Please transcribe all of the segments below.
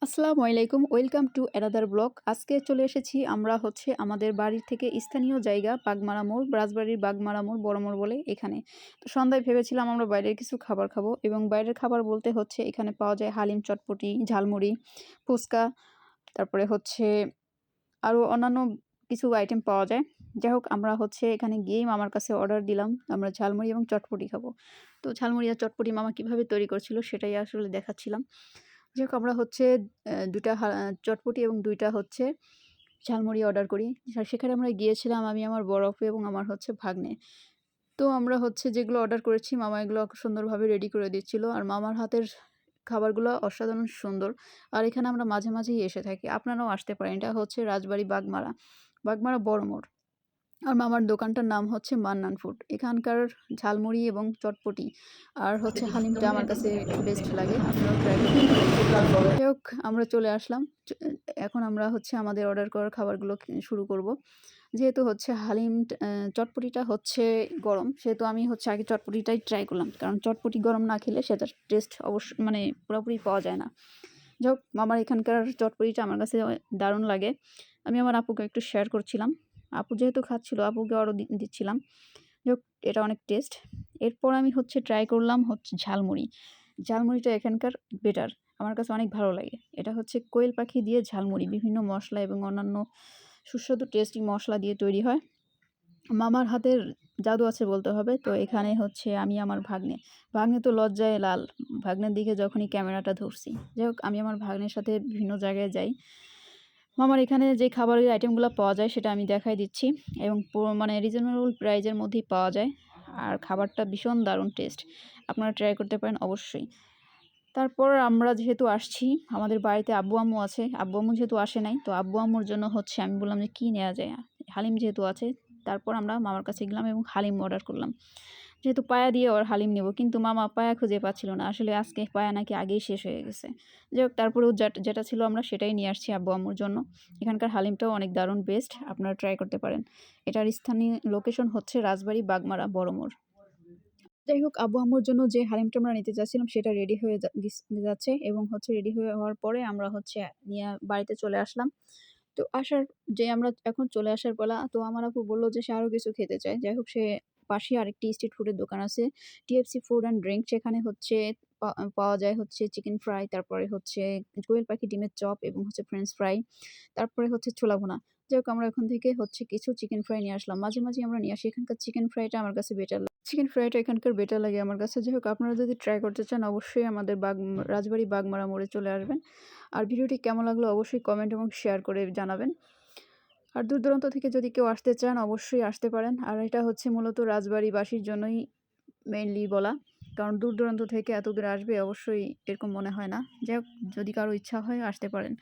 আসসালামু আলাইকুম। Welcome to another blog. আজকে চলে এসেছি আমরা আমাদের বাড়ির থেকে স্থানীয় জায়গা বাগমারা মোড়, রাজবাড়ির বাগমারা মোড়, বড় মোড় বলে এখানে। তো সন্ধ্যায় ভেবেছিলাম আমরা বাইরের কিছু খাবার খাবো এবং বাইরের খাবার বলতে এখানে পাওয়া যায় হালিম, চটপটি, ঝালমুড়ি, ফুচকা, তারপরে আরও অন্যান্য কিছু আইটেম পাওয়া যায়। যাই হোক আমরা এখানে গিয়েই মামার কাছে অর্ডার দিলাম। আমরা ঝালমুড়ি এবং চটপটি খাবো। তো ঝালমুড়ি আর চটপটি মামা কীভাবে তৈরি করছিল সেটাই আসলে দেখাচ্ছিলাম। যাই হোক আমরা ২ টা চটপটি এবং ২ টা ঝালমুড়ি অর্ডার করি। সেখানে আমরা গিয়েছিলাম আমি, আমার বড় আপু এবং আমার ভাগ্নে। তো আমরা যেগুলো অর্ডার করেছি মামা এগুলো সুন্দরভাবে রেডি করে দিচ্ছিল। আর মামার হাতের খাবারগুলো অসাধারণ সুন্দর। আর এখানে আমরা মাঝে মাঝেই এসে থাকি। আপনারাও আসতে পারেন। এটা রাজবাড়ি বাগমারা, বাগমারা বড় মোড়। আর মামার দোকানটার নাম মান্নান ফুড। এখানকার ঝালমুড়ি এবং চটপটি আর হালিমটা আমার কাছে বেস্ট লাগে। আপনারাও ট্রাই করতে পারেন। যাই হোক আমরা চলে আসলাম। এখন আমরা আমাদের অর্ডার করার খাবারগুলো শুরু করব। যেহেতু হালিম চটপটিটা গরম, সেহেতু আমি আগে চটপটিটাই ট্রাই করলাম। কারণ চটপটি গরম না খেলে সেটার টেস্ট মানে পুরোপুরি পাওয়া যায় না। যাই হোক মামার এখানকার চটপটিটা আমার কাছে দারুণ লাগে। আমি আমার আপুকে একটু শেয়ার করছিলাম। আপু যেহেতু খাচ্ছিল আপুকে আরও দিচ্ছিলাম। যাই হোক এটা অনেক টেস্ট। এরপর আমি ট্রাই করলাম ঝালমুড়ি। ঝালমুড়িটা এখানকার বেটার। আমার কাছে অনেক ভালো লাগে। এটা কোয়েল পাখি দিয়ে ঝালমুড়ি বিভিন্ন মশলা এবং অন্যান্য সুস্বাদু টেস্টি মশলা দিয়ে তৈরি হয়। মামার হাতের জাদু আছে বলতে হবে। তো এখানে আমি আমার ভাগ্নে তো লজ্জায় লাল। ভাগ্নের দিকে যখনই ক্যামেরাটা ধরছি। যাই হোক আমি আমার ভাগ্নের সাথে বিভিন্ন জায়গায় যাই। মামার এখানে যে খাবারের আইটেমগুলো পাওয়া যায় সেটা আমি দেখাই দিচ্ছি এবং মানে রিজনেবল প্রাইজের মধ্যেই পাওয়া যায়। আর খাবারটা ভীষণ দারুণ টেস্ট। আপনারা ট্রাই করতে পারেন অবশ্যই। তারপর আমরা যেহেতু আসছি, আমাদের বাড়িতে আব্বু আম্মু আছে। আব্বু আম্মু যেহেতু আসে নাই, তো আব্বু আম্মুর জন্য আমি বললাম যে কী নেওয়া যায়? হালিম যেহেতু আছে, তারপর আমরা মামার কাছে গেলাম এবং হালিম অর্ডার করলাম। যেহেতু পায়া দিয়ে ওর হালিম নেব, কিন্তু মামা পায়া খুঁজে পাচ্ছিল না। আসলে আজকে পায়া নাকি আগেই শেষ হয়ে গেছে। যাই হোক তারপরেও যেটা ছিল আমরা সেটাই নিয়ে আসছি আব্বু আম্মুর জন্য। এখানকার হালিমটাও অনেক দারুণ বেস্ট। আপনারা ট্রাই করতে পারেন। এটার স্থানীয় লোকেশন রাজবাড়ি বাগমারা বড় মোড়। যাই হোক আব্বু আম্মুর জন্য যে হালিমটা আমরা নিতে চাচ্ছিলাম সেটা রেডি হয়ে যাচ্ছে এবং রেডি হয়ে হওয়ার পরে আমরা নিয়ে বাড়িতে চলে আসলাম। তো আমরা এখন চলে আসার পালা। তো আমার আপু বলল যে সে আরও কিছু খেতে চায়। যাই হোক সে পাশেই আরেকটি স্ট্রিট ফুডের দোকান আছে, টিএফসি ফুড অ্যান্ড ড্রিংক। সেখানে পাওয়া যায় চিকেন ফ্রাই, তারপরে কোয়েল পাখি ডিমের চপ এবং ফ্রেঞ্চ ফ্রাই, তারপরে ছোলা ভুনা। যাই হোক আমরা ওখান থেকে কিছু চিকেন ফ্রাই নিয়ে আসলাম। মাঝে মাঝে আমরা নিয়ে আসি। এখানকার চিকেন ফ্রাইটা আমার কাছে বেটার লাগে। চিকেন ফ্রাইটা এখানকার বেটার লাগে আমার কাছে। যাই হোক আপনারা যদি ট্রাই করতে চান অবশ্যই আমাদের রাজবাড়ি বাগমারা মোড়ে চলে আসবেন। আর ভিডিওটি কেমন লাগলো অবশ্যই কমেন্ট এবং শেয়ার করে জানাবেন। আর দূর দূরান্ত থেকে যদি কেউ আসতে চান অবশ্যই আসতে পারেন। আর এটা মূলত রাজবাড়িবাসীর জন্যই মেইনলি বলা। কারণ দূর দূরান্ত থেকে এত দূরে আসবে অবশ্যই এরকম মনে হয় না। যাই হোক যদি কারো ইচ্ছা হয় আসতে পারেন।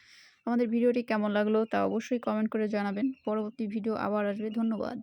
আমাদের ভিডিওটি কেমন লাগলো তা অবশ্যই কমেন্ট করে জানাবেন। পরবর্তী ভিডিও আবার আসবে। ধন্যবাদ।